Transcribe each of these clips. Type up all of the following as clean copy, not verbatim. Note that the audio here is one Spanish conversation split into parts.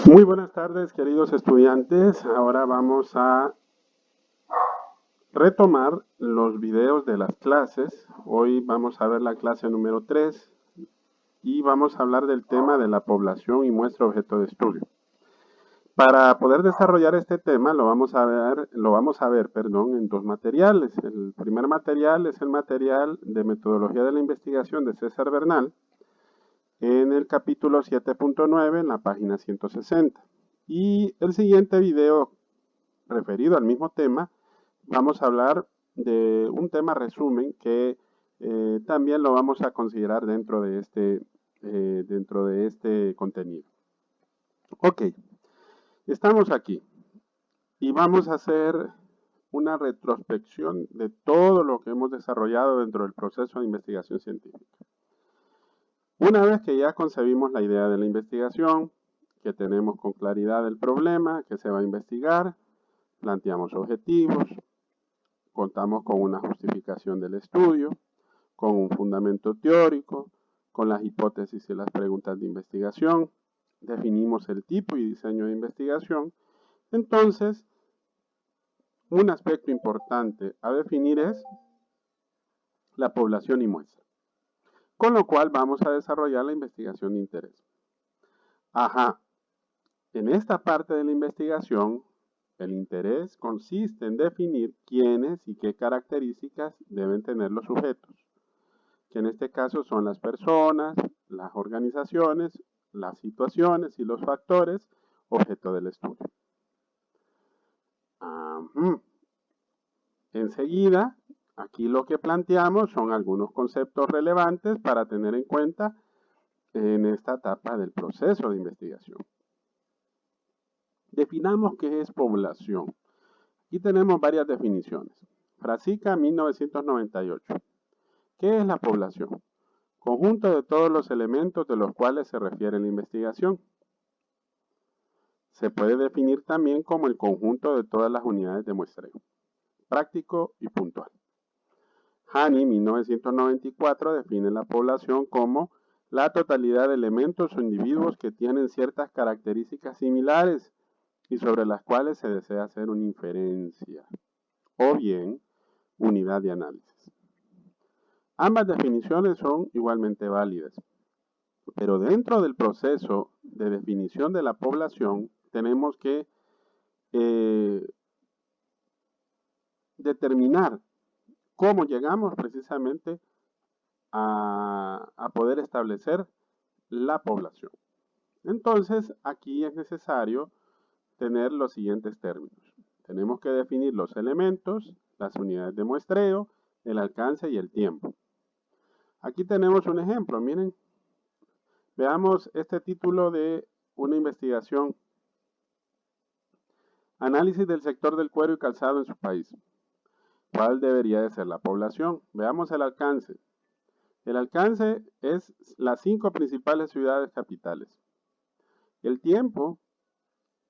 Muy buenas tardes, queridos estudiantes. Ahora vamos a retomar los videos de las clases. Hoy vamos a ver la clase número 3 y vamos a hablar del tema de la población y muestra objeto de estudio. Para poder desarrollar este tema lo vamos a ver, en dos materiales. El primer material es el material de metodología de la investigación de César Bernal en el capítulo 7.9 en la página 160. Y el siguiente video referido al mismo tema, vamos a hablar de un tema resumen que también lo vamos a considerar dentro de este contenido. Ok, estamos aquí y vamos a hacer una retrospección de todo lo que hemos desarrollado dentro del proceso de investigación científica. Una vez que ya concebimos la idea de la investigación, que tenemos con claridad el problema que se va a investigar, planteamos objetivos, contamos con una justificación del estudio, con un fundamento teórico, con las hipótesis y las preguntas de investigación, definimos el tipo y diseño de investigación. Entonces, un aspecto importante a definir es la población y muestra, con lo cual vamos a desarrollar la investigación de interés. Ajá, en esta parte de la investigación, el interés consiste en definir quiénes y qué características deben tener los sujetos, que en este caso son las personas, las organizaciones, las situaciones y los factores objeto del estudio. Enseguida, aquí lo que planteamos son algunos conceptos relevantes para tener en cuenta en esta etapa del proceso de investigación. Definamos qué es población. Aquí tenemos varias definiciones. Frasica, 1998. ¿Qué es la población? Conjunto de todos los elementos de los cuales se refiere la investigación. Se puede definir también como el conjunto de todas las unidades de muestreo, práctico y puntual. Hani, 1994, define la población como la totalidad de elementos o individuos que tienen ciertas características similares y sobre las cuales se desea hacer una inferencia, o bien unidad de análisis. Ambas definiciones son igualmente válidas, pero dentro del proceso de definición de la población tenemos que determinar cómo llegamos precisamente a poder establecer la población. Entonces, aquí es necesario tener los siguientes términos. Tenemos que definir los elementos, las unidades de muestreo, el alcance y el tiempo. Aquí tenemos un ejemplo, miren. Veamos este título de una investigación. Análisis del sector del cuero y calzado en su país. ¿Cuál debería de ser la población? Veamos el alcance. El alcance es las 5 principales ciudades capitales. El tiempo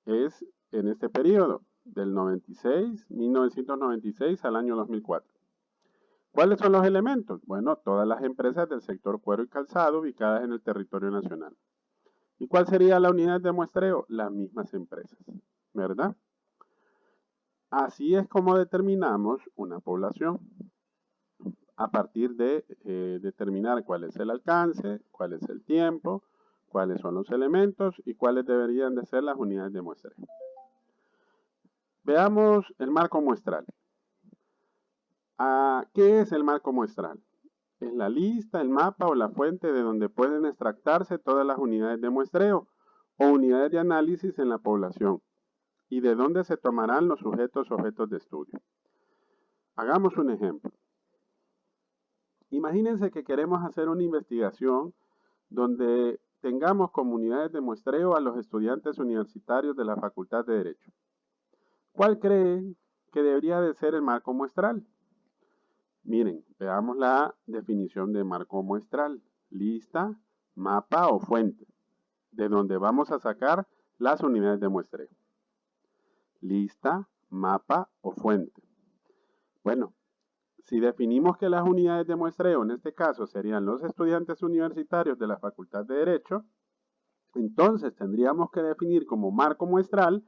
es en este periodo, del 1996 al año 2004. ¿Cuáles son los elementos? Bueno, todas las empresas del sector cuero y calzado ubicadas en el territorio nacional. ¿Y cuál sería la unidad de muestreo? Las mismas empresas, ¿verdad? Así es como determinamos una población, a partir de determinar cuál es el alcance, cuál es el tiempo, cuáles son los elementos y cuáles deberían de ser las unidades de muestreo. Veamos el marco muestral. ¿Qué es el marco muestral? Es la lista, el mapa o la fuente de donde pueden extractarse todas las unidades de muestreo o unidades de análisis en la población y de dónde se tomarán los sujetos objetos de estudio. Hagamos un ejemplo. Imagínense que queremos hacer una investigación donde tengamos como unidades de muestreo a los estudiantes universitarios de la Facultad de Derecho. ¿Cuál creen que debería de ser el marco muestral? Miren, veamos la definición de marco muestral. Lista, mapa o fuente, de donde vamos a sacar las unidades de muestreo. Lista, mapa o fuente. Bueno, si definimos que las unidades de muestreo en este caso serían los estudiantes universitarios de la Facultad de Derecho, Entonces tendríamos que definir como marco muestral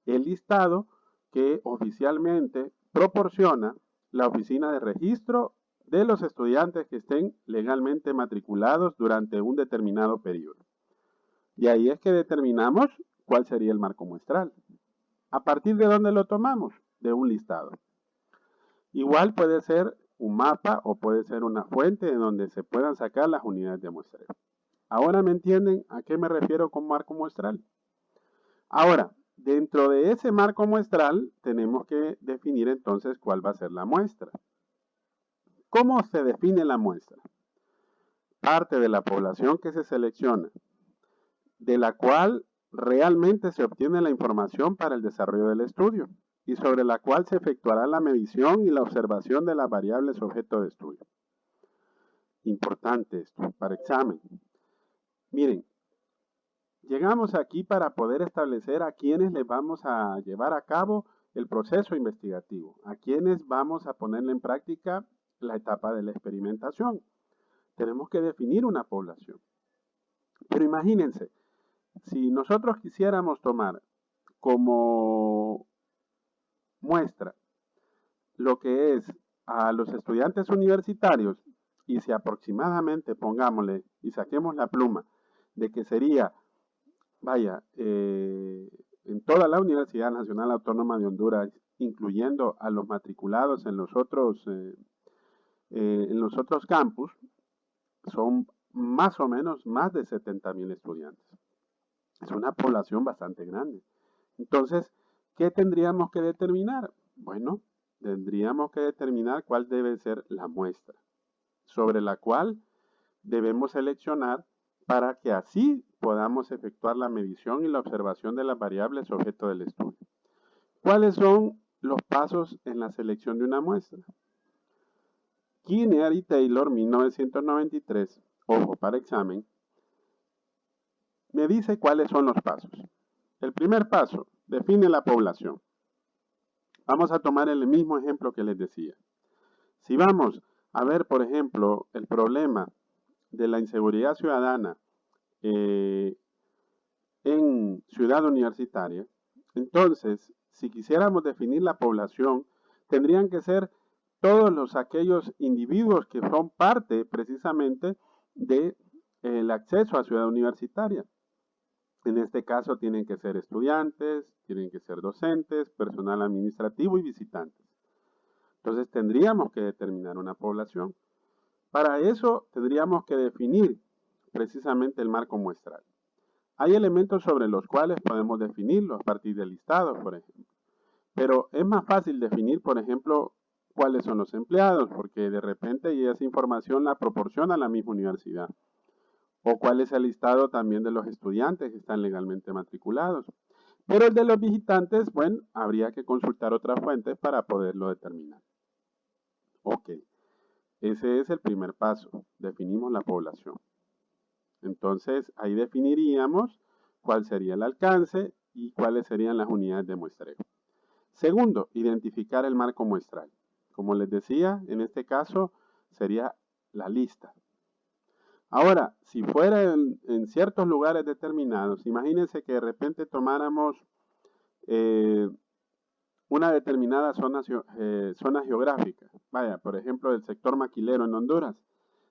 el listado que oficialmente proporciona la Oficina de Registro de los estudiantes que estén legalmente matriculados durante un determinado periodo. Y ahí es que determinamos cuál sería el marco muestral. ¿A partir de dónde lo tomamos? De un listado. Igual puede ser un mapa o puede ser una fuente de donde se puedan sacar las unidades de muestreo. ¿Ahora me entienden a qué me refiero con marco muestral? Ahora, dentro de ese marco muestral tenemos que definir entonces cuál va a ser la muestra. ¿Cómo se define la muestra? Parte de la población que se selecciona, de la cual realmente se obtiene la información para el desarrollo del estudio y sobre la cual se efectuará la medición y la observación de las variables objeto de estudio. Importante esto para examen. Miren, llegamos aquí para poder establecer a quiénes les vamos a llevar a cabo el proceso investigativo, a quienes vamos a ponerle en práctica la etapa de la experimentación. Tenemos que definir una población. Pero imagínense, si nosotros quisiéramos tomar como muestra lo que es a los estudiantes universitarios y si aproximadamente, pongámosle y saquemos la pluma, de que sería, vaya, en toda la Universidad Nacional Autónoma de Honduras, incluyendo a los matriculados en los otros campus, son más o menos más de 70,000 estudiantes. Es una población bastante grande. Entonces, ¿qué tendríamos que determinar? Bueno, tendríamos que determinar cuál debe ser la muestra, sobre la cual debemos seleccionar para que así podamos efectuar la medición y la observación de las variables objeto del estudio. ¿Cuáles son los pasos en la selección de una muestra? Kinnear y Taylor, 1993, ojo para examen, me dice cuáles son los pasos. El primer paso, define la población. Vamos a tomar el mismo ejemplo que les decía. Si vamos a ver, por ejemplo, el problema de la inseguridad ciudadana en Ciudad Universitaria, entonces, si quisiéramos definir la población, tendrían que ser todos aquellos individuos que son parte precisamente del acceso a Ciudad Universitaria. En este caso tienen que ser estudiantes, tienen que ser docentes, personal administrativo y visitantes. Entonces tendríamos que determinar una población. Para eso tendríamos que definir precisamente el marco muestral. Hay elementos sobre los cuales podemos definirlo a partir de listados, por ejemplo. Pero es más fácil definir, por ejemplo, cuáles son los empleados, porque de repente esa información la proporciona la misma universidad. O cuál es el listado también de los estudiantes que están legalmente matriculados. Pero el de los visitantes, bueno, habría que consultar otras fuentes para poderlo determinar. Ok, ese es el primer paso, definimos la población. Entonces, ahí definiríamos cuál sería el alcance y cuáles serían las unidades de muestreo. Segundo, identificar el marco muestral. Como les decía, en este caso sería la lista. Ahora, si fuera en ciertos lugares determinados, imagínense que de repente tomáramos una determinada zona geográfica. Vaya, por ejemplo, el sector maquilero en Honduras.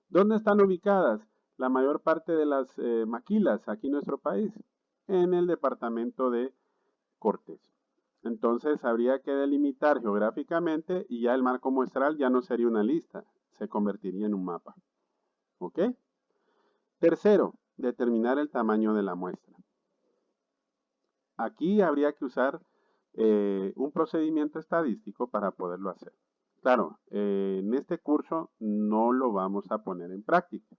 ¿Dónde están ubicadas la mayor parte de las maquilas aquí en nuestro país? En el departamento de Cortés. Entonces habría que delimitar geográficamente y ya el marco muestral ya no sería una lista, se convertiría en un mapa. ¿Ok? Tercero, determinar el tamaño de la muestra. Aquí habría que usar un procedimiento estadístico para poderlo hacer. Claro, en este curso no lo vamos a poner en práctica.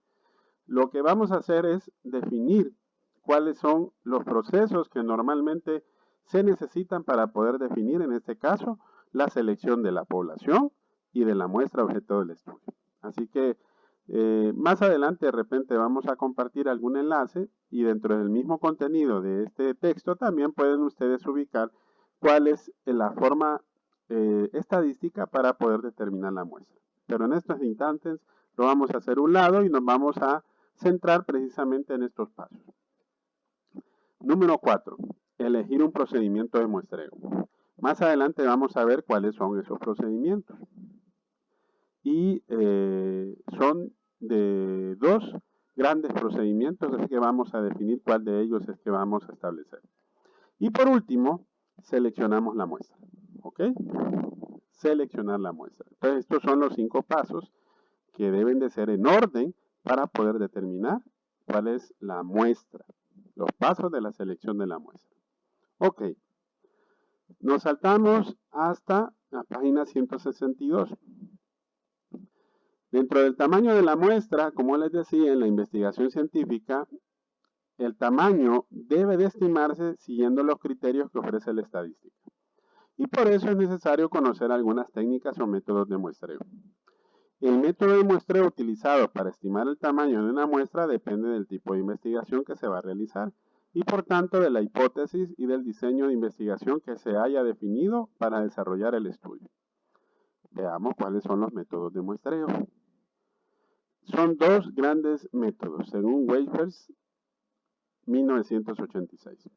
Lo que vamos a hacer es definir cuáles son los procesos que normalmente se necesitan para poder definir, en este caso, la selección de la población y de la muestra objeto del estudio. Así que más adelante de repente vamos a compartir algún enlace y dentro del mismo contenido de este texto también pueden ustedes ubicar cuál es la forma estadística para poder determinar la muestra. Pero en estos instantes lo vamos a hacer a un lado y nos vamos a centrar precisamente en estos pasos. Número 4. Elegir un procedimiento de muestreo. Más adelante vamos a ver cuáles son esos procedimientos. Y son de dos grandes procedimientos, así que vamos a definir cuál de ellos es que vamos a establecer. Y por último, seleccionamos la muestra. ¿Ok? Seleccionar la muestra. Entonces, estos son los 5 pasos que deben de ser en orden para poder determinar cuál es la muestra. Los pasos de la selección de la muestra. Ok. Nos saltamos hasta la página 162. Dentro del tamaño de la muestra, como les decía, en la investigación científica, el tamaño debe de estimarse siguiendo los criterios que ofrece la estadística. Y por eso es necesario conocer algunas técnicas o métodos de muestreo. El método de muestreo utilizado para estimar el tamaño de una muestra depende del tipo de investigación que se va a realizar y por tanto de la hipótesis y del diseño de investigación que se haya definido para desarrollar el estudio. Veamos cuáles son los métodos de muestreo. Son dos grandes métodos, según Wafers, 1986.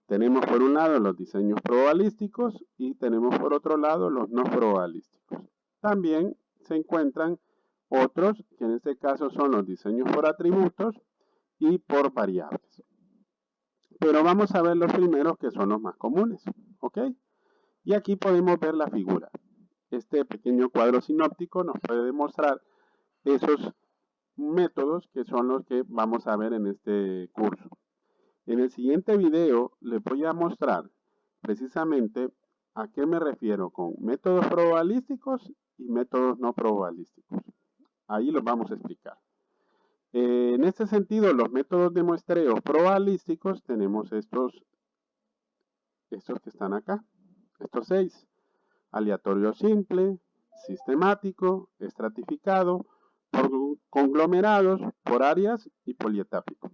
Tenemos por un lado los diseños probabilísticos y tenemos por otro lado los no probabilísticos. También se encuentran otros, que en este caso son los diseños por atributos y por variables. Pero vamos a ver los primeros que son los más comunes, ¿ok? Y aquí podemos ver la figura. Este pequeño cuadro sinóptico nos puede demostrar esos métodos que son los que vamos a ver en este curso. En el siguiente video les voy a mostrar precisamente a qué me refiero con métodos probabilísticos y métodos no probabilísticos. Ahí los vamos a explicar. En este sentido, los métodos de muestreo probabilísticos tenemos estos que están acá, estos 6. Aleatorio simple, sistemático, estratificado, por conglomerados, por áreas y polietápico.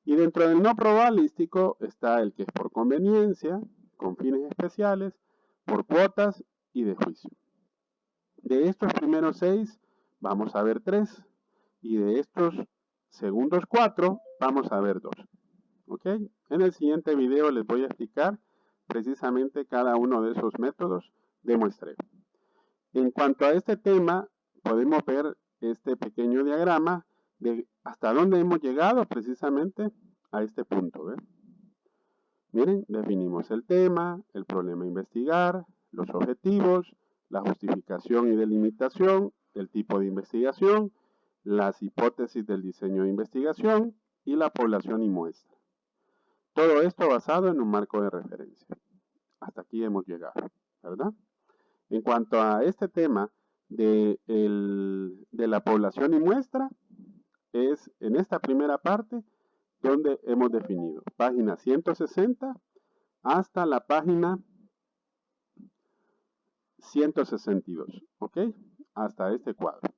Y dentro del no probabilístico está el que es por conveniencia, con fines especiales, por cuotas y de juicio. De estos primeros 6 vamos a ver 3 y de estos segundos 4 vamos a ver 2. ¿Ok? En el siguiente video les voy a explicar precisamente cada uno de esos métodos de muestreo. En cuanto a este tema, podemos ver este pequeño diagrama de hasta dónde hemos llegado precisamente a este punto. ¿Ve? Miren, definimos el tema, el problema a investigar, los objetivos, la justificación y delimitación, el tipo de investigación, las hipótesis del diseño de investigación y la población y muestra. Todo esto basado en un marco de referencia. Hasta aquí hemos llegado, ¿verdad? En cuanto a este tema de la población y muestra, es en esta primera parte donde hemos definido página 160 hasta la página 162, ¿ok? Hasta este cuadro,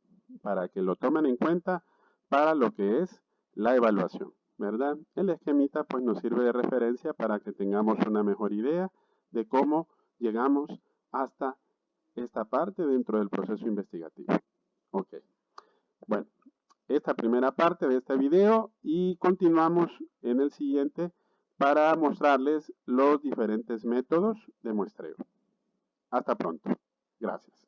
para que lo tomen en cuenta para lo que es la evaluación, ¿verdad? El esquemita pues nos sirve de referencia para que tengamos una mejor idea de cómo llegamos hasta esta parte dentro del proceso investigativo. Ok, bueno, esta primera parte de este video y continuamos en el siguiente para mostrarles los diferentes métodos de muestreo. Hasta pronto. Gracias.